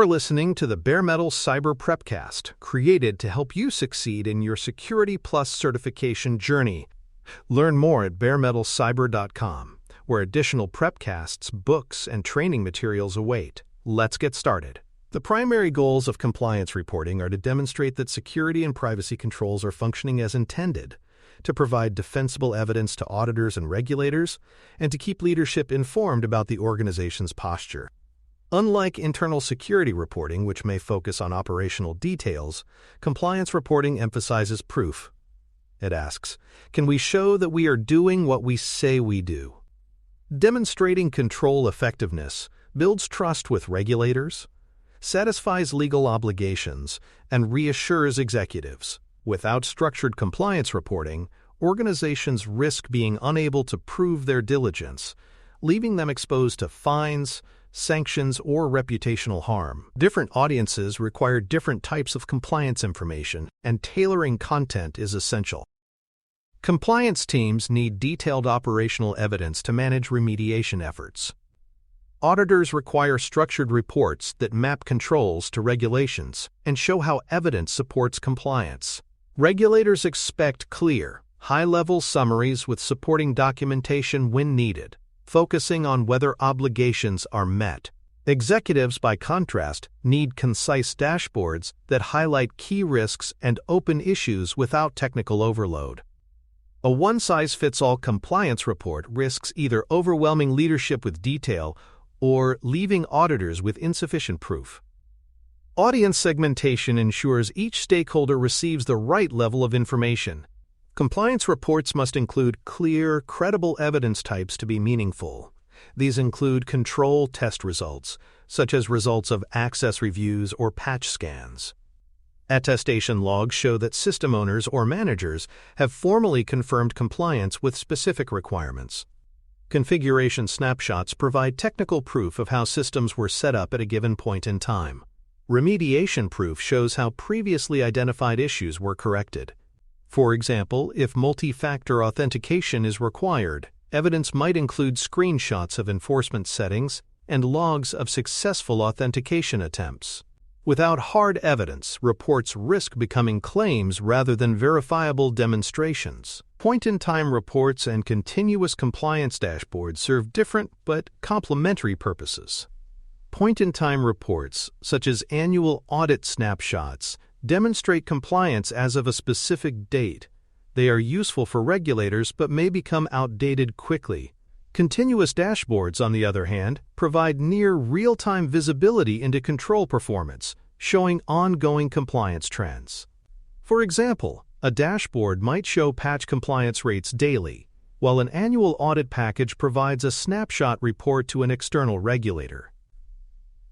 You're listening to the Bare Metal Cyber Prepcast, created to help you succeed in your Security Plus certification journey. Learn more at baremetalcyber.com, where additional prepcasts, books, and training materials await. Let's get started. The primary goals of compliance reporting are to demonstrate that security and privacy controls are functioning as intended, to provide defensible evidence to auditors and regulators, and to keep leadership informed about the organization's posture. Unlike internal security reporting, which may focus on operational details, compliance reporting emphasizes proof. It asks, can we show that we are doing what we say we do? Demonstrating control effectiveness builds trust with regulators, satisfies legal obligations, and reassures executives. Without structured compliance reporting, organizations risk being unable to prove their diligence, leaving them exposed to fines, sanctions, or reputational harm. Different audiences require different types of compliance information, and tailoring content is essential. Compliance teams need detailed operational evidence to manage remediation efforts. Auditors require structured reports that map controls to regulations and show how evidence supports compliance. Regulators expect clear, high-level summaries with supporting documentation when needed, focusing on whether obligations are met. Executives, by contrast, need concise dashboards that highlight key risks and open issues without technical overload. A one-size-fits-all compliance report risks either overwhelming leadership with detail or leaving auditors with insufficient proof. Audience segmentation ensures each stakeholder receives the right level of information. Compliance reports must include clear, credible evidence types to be meaningful. These include control test results, such as results of access reviews or patch scans. Attestation logs show that system owners or managers have formally confirmed compliance with specific requirements. Configuration snapshots provide technical proof of how systems were set up at a given point in time. Remediation proof shows how previously identified issues were corrected. For example, if multi-factor authentication is required, evidence might include screenshots of enforcement settings and logs of successful authentication attempts. Without hard evidence, reports risk becoming claims rather than verifiable demonstrations. Point-in-time reports and continuous compliance dashboards serve different but complementary purposes. Point-in-time reports, such as annual audit snapshots, demonstrate compliance as of a specific date. They are useful for regulators but may become outdated quickly. Continuous dashboards, on the other hand, provide near real-time visibility into control performance, showing ongoing compliance trends. For example, a dashboard might show patch compliance rates daily, while an annual audit package provides a snapshot report to an external regulator.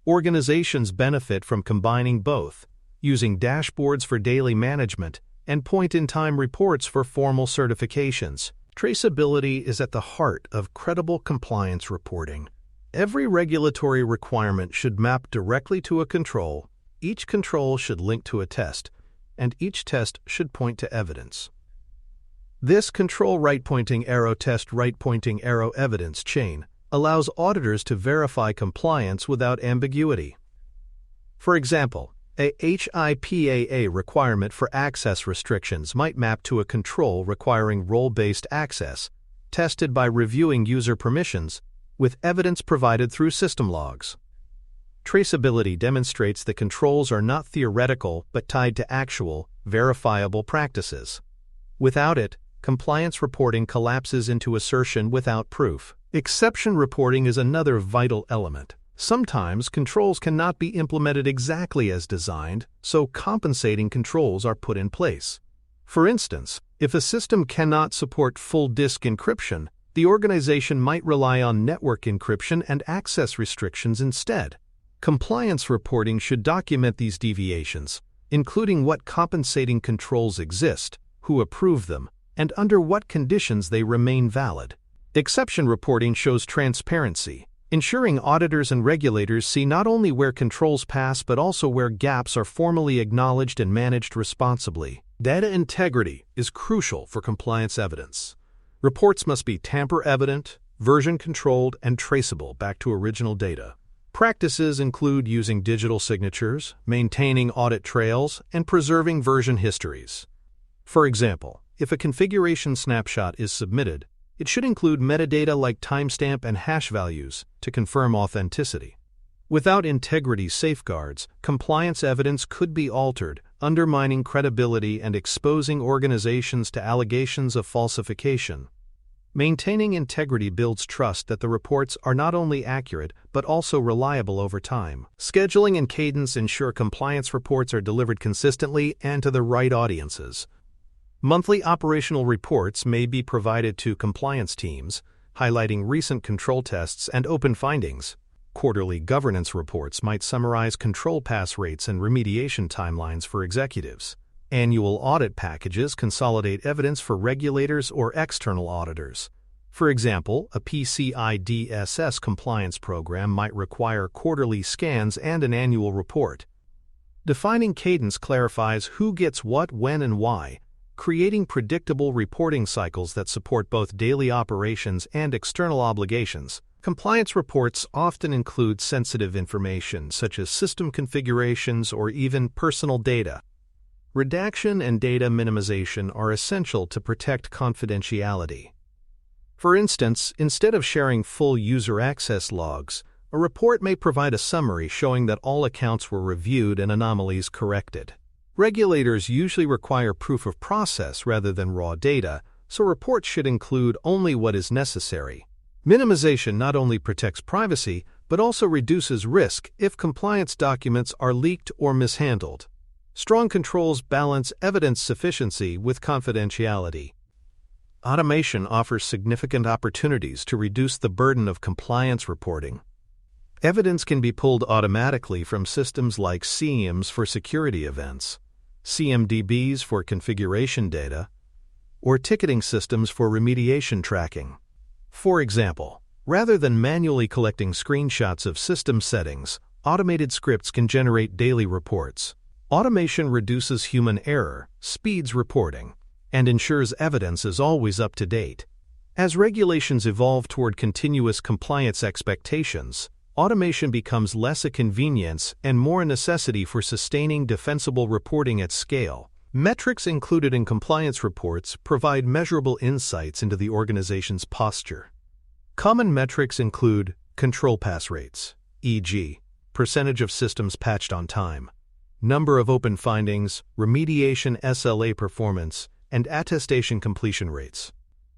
Organizations benefit from combining both, using dashboards for daily management and point-in-time reports for formal certifications. Traceability is at the heart of credible compliance reporting. Every regulatory requirement should map directly to a control, each control should link to a test, and each test should point to evidence. This control right-pointing arrow test right-pointing arrow evidence chain allows auditors to verify compliance without ambiguity. For example, a HIPAA requirement for access restrictions might map to a control requiring role-based access, tested by reviewing user permissions, with evidence provided through system logs. Traceability demonstrates that controls are not theoretical but tied to actual, verifiable practices. Without it, compliance reporting collapses into assertion without proof. Exception reporting is another vital element. Sometimes controls cannot be implemented exactly as designed, so compensating controls are put in place. For instance, if a system cannot support full disk encryption, the organization might rely on network encryption and access restrictions instead. Compliance reporting should document these deviations, including what compensating controls exist, who approve them, and under what conditions they remain valid. Exception reporting shows transparency, ensuring auditors and regulators see not only where controls pass but also where gaps are formally acknowledged and managed responsibly. Data integrity is crucial for compliance evidence. Reports must be tamper-evident, version-controlled, and traceable back to original data. Practices include using digital signatures, maintaining audit trails, and preserving version histories. For example, if a configuration snapshot is submitted, it should include metadata like timestamp and hash values to confirm authenticity. Without integrity safeguards, compliance evidence could be altered, undermining credibility and exposing organizations to allegations of falsification. Maintaining integrity builds trust that the reports are not only accurate but also reliable over time. Scheduling and cadence ensure compliance reports are delivered consistently and to the right audiences. Monthly operational reports may be provided to compliance teams, highlighting recent control tests and open findings. Quarterly governance reports might summarize control pass rates and remediation timelines for executives. Annual audit packages consolidate evidence for regulators or external auditors. For example, a PCI-DSS compliance program might require quarterly scans and an annual report. Defining cadence clarifies who gets what, when, and why, creating predictable reporting cycles that support both daily operations and external obligations. Compliance reports often include sensitive information such as system configurations or even personal data. Redaction and data minimization are essential to protect confidentiality. For instance, instead of sharing full user access logs, a report may provide a summary showing that all accounts were reviewed and anomalies corrected. Regulators usually require proof of process rather than raw data, so reports should include only what is necessary. Minimization not only protects privacy, but also reduces risk if compliance documents are leaked or mishandled. Strong controls balance evidence sufficiency with confidentiality. Automation offers significant opportunities to reduce the burden of compliance reporting. Evidence can be pulled automatically from systems like CIEMs for security events, CMDBs for configuration data, or ticketing systems for remediation tracking. For example, rather than manually collecting screenshots of system settings, automated scripts can generate daily reports. Automation reduces human error, speeds reporting, and ensures evidence is always up to date. As regulations evolve toward continuous compliance expectations, automation becomes less a convenience and more a necessity for sustaining defensible reporting at scale. Metrics included in compliance reports provide measurable insights into the organization's posture. Common metrics include control pass rates, e.g., percentage of systems patched on time, number of open findings, remediation SLA performance, and attestation completion rates.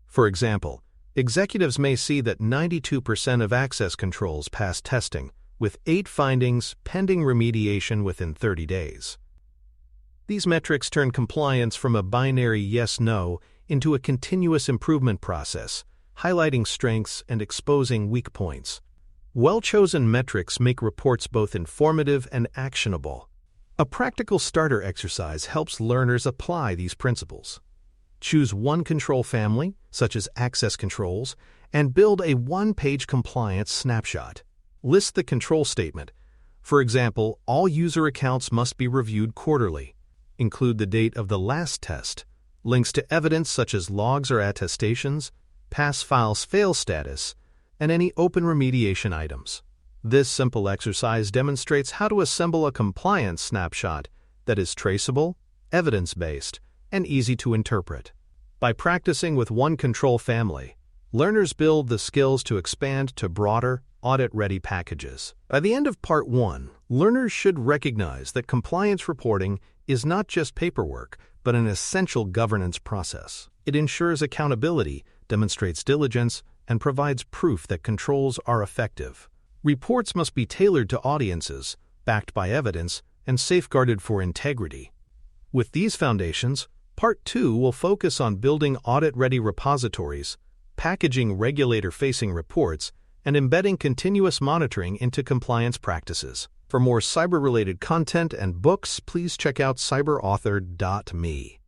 For example, executives may see that 92% of access controls pass testing, with 8 findings pending remediation within 30 days. These metrics turn compliance from a binary yes-no into a continuous improvement process, highlighting strengths and exposing weak points. Well-chosen metrics make reports both informative and actionable. A practical starter exercise helps learners apply these principles. Choose one control family, such as access controls, and build a one-page compliance snapshot. List the control statement. For example, all user accounts must be reviewed quarterly. Include the date of the last test, links to evidence such as logs or attestations, pass files fail status, and any open remediation items. This simple exercise demonstrates how to assemble a compliance snapshot that is traceable, evidence-based, and easy to interpret. By practicing with one control family, learners build the skills to expand to broader, audit-ready packages. By the end of Part 1, learners should recognize that compliance reporting is not just paperwork, but an essential governance process. It ensures accountability, demonstrates diligence, and provides proof that controls are effective. Reports must be tailored to audiences, backed by evidence, and safeguarded for integrity. With these foundations, Part 2 will focus on building audit-ready repositories, packaging regulator-facing reports, and embedding continuous monitoring into compliance practices. For more cyber-related content and books, please check out cyberauthor.me.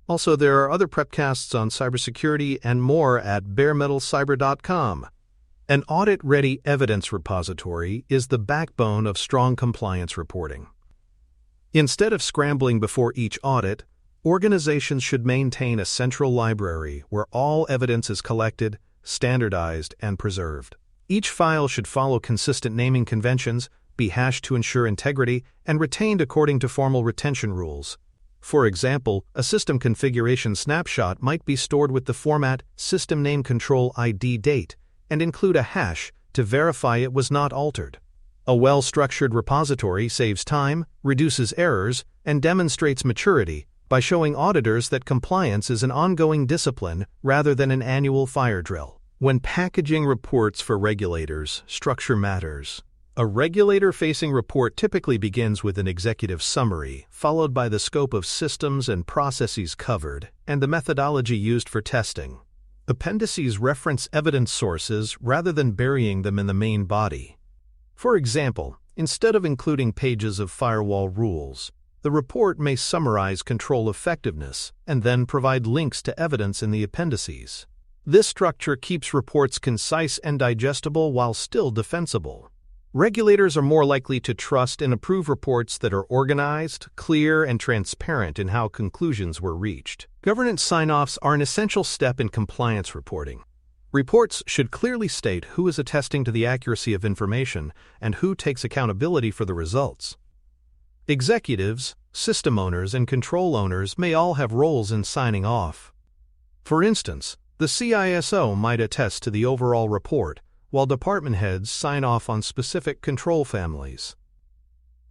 Also, there are other prepcasts on cybersecurity and more at baremetalcyber.com. An audit-ready evidence repository is the backbone of strong compliance reporting. Instead of scrambling before each audit, organizations should maintain a central library where all evidence is collected, standardized, and preserved. Each file should follow consistent naming conventions, be hashed to ensure integrity, and retained according to formal retention rules. For example, a system configuration snapshot might be stored with the format System Name Control ID date and include a hash to verify it was not altered. A well-structured repository saves time, reduces errors, and demonstrates maturity by showing auditors that compliance is an ongoing discipline rather than an annual fire drill. When packaging reports for regulators, structure matters. A regulator-facing report typically begins with an executive summary, followed by the scope of systems and processes covered, and the methodology used for testing. Appendices reference evidence sources rather than burying them in the main body. For example, instead of including pages of firewall rules, the report may summarize control effectiveness and then provide links to evidence in the appendices. This structure keeps reports concise and digestible while still defensible. Regulators are more likely to trust and approve reports that are organized, clear, and transparent in how conclusions were reached. Governance sign-offs are an essential step in compliance reporting. Reports should clearly state who is attesting to the accuracy of information and who takes accountability for the results. Executives, system owners, and control owners may all have roles in signing off. For instance, the CISO might attest to the overall report, while department heads sign off on specific control families.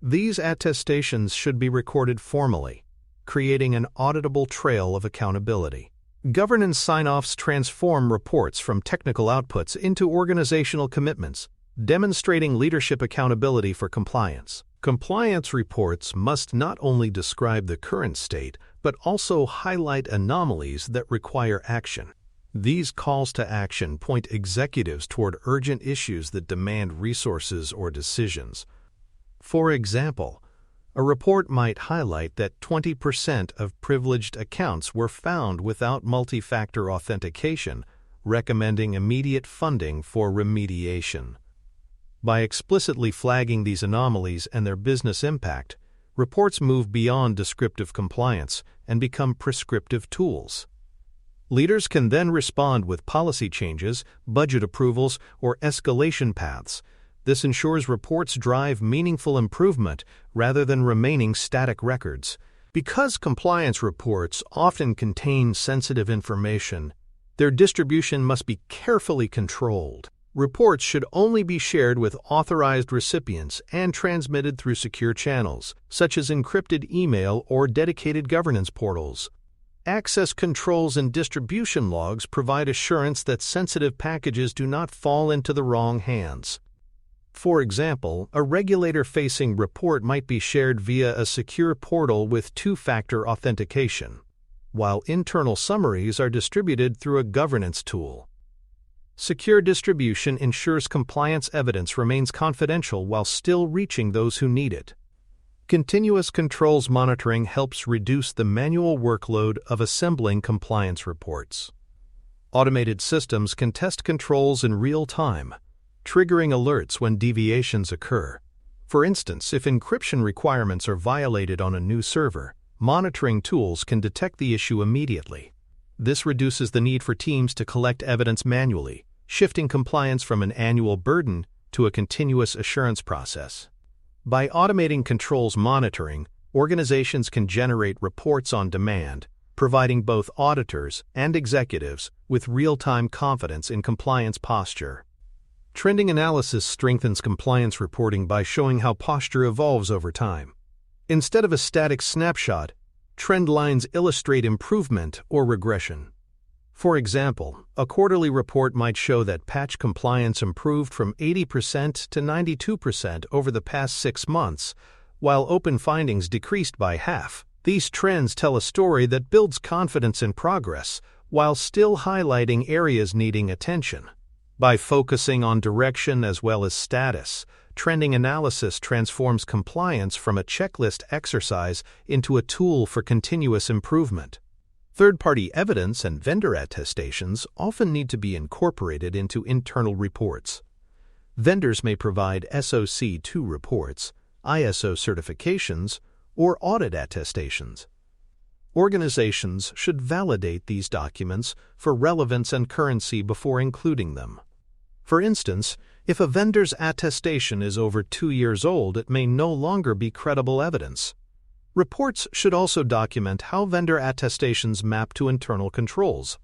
These attestations should be recorded formally, creating an auditable trail of accountability. Governance sign-offs transform reports from technical outputs into organizational commitments, demonstrating leadership accountability for compliance. Compliance reports must not only describe the current state, but also highlight anomalies that require action. These calls to action point executives toward urgent issues that demand resources or decisions. For example, a report might highlight that 20% of privileged accounts were found without multi-factor authentication, recommending immediate funding for remediation. By explicitly flagging these anomalies and their business impact, reports move beyond descriptive compliance and become prescriptive tools. Leaders can then respond with policy changes, budget approvals, or escalation paths. This ensures reports drive meaningful improvement rather than remaining static records. Because compliance reports often contain sensitive information, their distribution must be carefully controlled. Reports should only be shared with authorized recipients and transmitted through secure channels, such as encrypted email or dedicated governance portals. Access controls and distribution logs provide assurance that sensitive packages do not fall into the wrong hands. For example, a regulator-facing report might be shared via a secure portal with two-factor authentication, while internal summaries are distributed through a governance tool. Secure distribution ensures compliance evidence remains confidential while still reaching those who need it. Continuous controls monitoring helps reduce the manual workload of assembling compliance reports. Automated systems can test controls in real time, triggering alerts when deviations occur. For instance, if encryption requirements are violated on a new server, monitoring tools can detect the issue immediately. This reduces the need for teams to collect evidence manually, shifting compliance from an annual burden to a continuous assurance process. By automating controls monitoring, organizations can generate reports on demand, providing both auditors and executives with real-time confidence in compliance posture. Trending analysis strengthens compliance reporting by showing how posture evolves over time. Instead of a static snapshot, trend lines illustrate improvement or regression. For example, a quarterly report might show that patch compliance improved from 80% to 92% over the past 6 months, while open findings decreased by half. These trends tell a story that builds confidence in progress, while still highlighting areas needing attention. By focusing on direction as well as status, trending analysis transforms compliance from a checklist exercise into a tool for continuous improvement. Third-party evidence and vendor attestations often need to be incorporated into internal reports. Vendors may provide SOC 2 reports, ISO certifications, or audit attestations. Organizations should validate these documents for relevance and currency before including them. For instance, if a vendor's attestation is over 2 years old, it may no longer be credible evidence. Reports should also document how vendor attestations map to internal controls.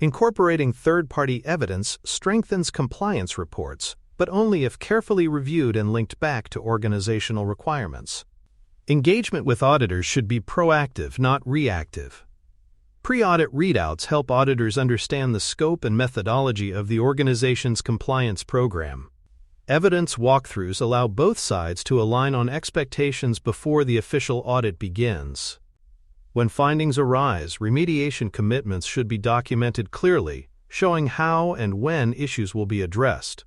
Incorporating third-party evidence strengthens compliance reports, but only if carefully reviewed and linked back to organizational requirements. Engagement with auditors should be proactive, not reactive. Pre-audit readouts help auditors understand the scope and methodology of the organization's compliance program. Evidence walkthroughs allow both sides to align on expectations before the official audit begins. When findings arise, remediation commitments should be documented clearly, showing how and when issues will be addressed.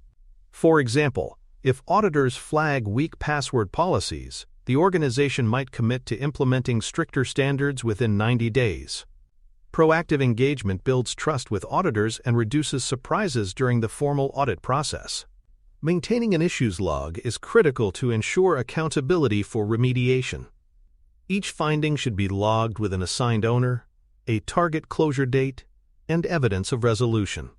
For example, if auditors flag weak password policies, the organization might commit to implementing stricter standards within 90 days. Proactive engagement builds trust with auditors and reduces surprises during the formal audit process. Maintaining an issues log is critical to ensure accountability for remediation. Each finding should be logged with an assigned owner, a target closure date, and evidence of resolution.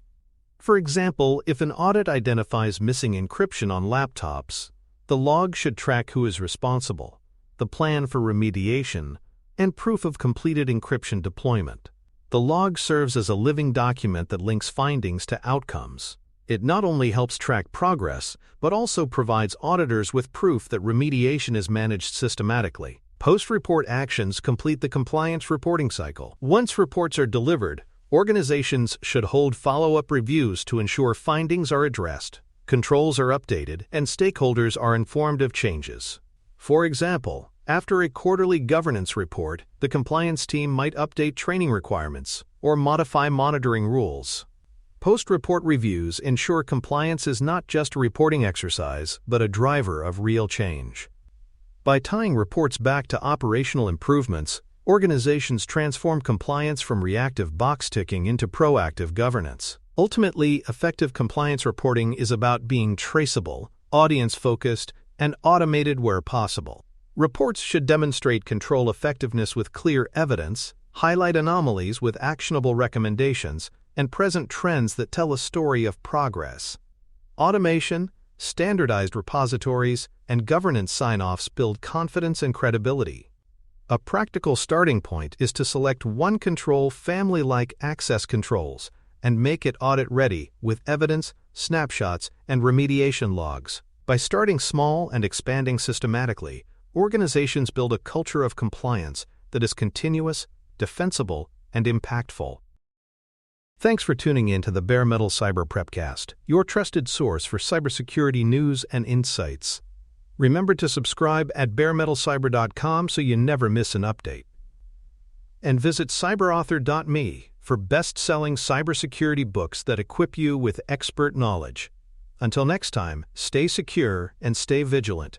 For example, if an audit identifies missing encryption on laptops, the log should track who is responsible, the plan for remediation, and proof of completed encryption deployment. The log serves as a living document that links findings to outcomes. It not only helps track progress, but also provides auditors with proof that remediation is managed systematically. Post-report actions complete the compliance reporting cycle. Once reports are delivered, organizations should hold follow-up reviews to ensure findings are addressed, controls are updated, and stakeholders are informed of changes. For example, after a quarterly governance report, the compliance team might update training requirements or modify monitoring rules. Post-report reviews ensure compliance is not just a reporting exercise, but a driver of real change. By tying reports back to operational improvements, organizations transform compliance from reactive box-ticking into proactive governance. Ultimately, effective compliance reporting is about being traceable, audience-focused, and automated where possible. Reports should demonstrate control effectiveness with clear evidence, highlight anomalies with actionable recommendations, and present trends that tell a story of progress. Automation, standardized repositories, and governance sign-offs build confidence and credibility. A practical starting point is to select one control family like access controls and make it audit-ready with evidence, snapshots, and remediation logs. By starting small and expanding systematically, organizations build a culture of compliance that is continuous, defensible, and impactful. Thanks for tuning in to the Bare Metal Cyber Prepcast, your trusted source for cybersecurity news and insights. Remember to subscribe at baremetalcyber.com so you never miss an update. And visit cyberauthor.me for best-selling cybersecurity books that equip you with expert knowledge. Until next time, stay secure and stay vigilant.